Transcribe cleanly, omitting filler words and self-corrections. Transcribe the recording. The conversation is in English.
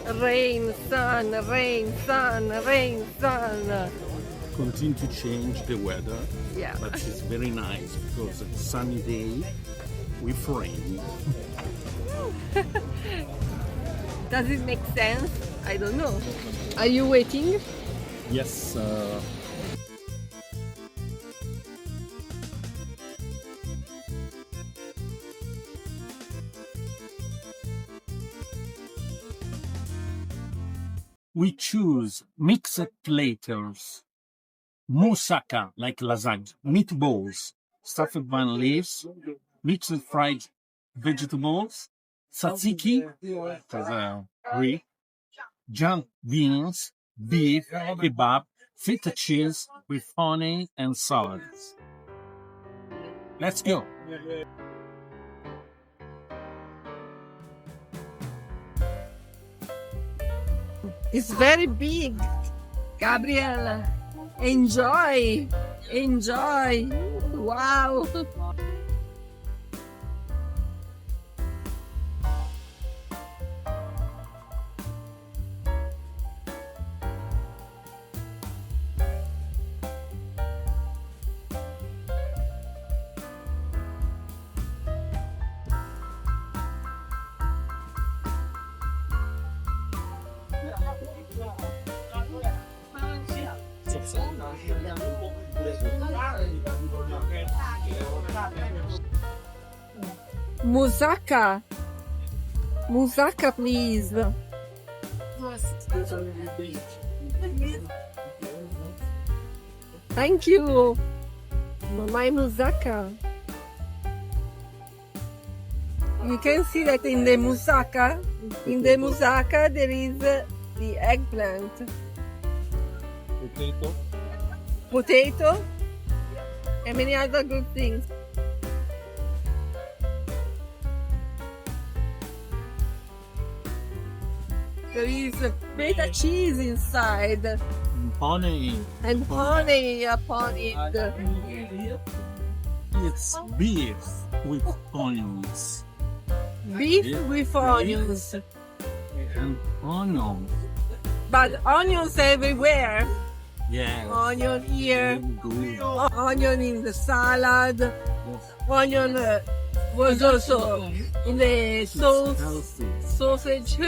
Rain, sun, rain, sun, rain, sun. Continue to change the weather, Yeah. but it's very nice because it's sunny day with rain. Does it make sense? I don't know. Are you waiting? Yes, we choose mixed platters, moussaka like lasagna, meatballs, stuffed vine leaves, mixed fried vegetables, tzatziki, that's brie, junk beans, beef, kebab, feta cheese with honey and salads. Let's go. It's very big. Gabriel, enjoy. Enjoy. Wow. Moussaka. Moussaka, please. Thank you. My moussaka. You can see that in the moussaka there is the eggplant. Potato. And many other good things. There is feta cheese inside Honey. and honey upon it. It's beef with onions. Beef with onions. And onions. But onions everywhere. Yeah. Onion here, Good. onion in the salad. Onion was also in the sauce, Healthy. sausage.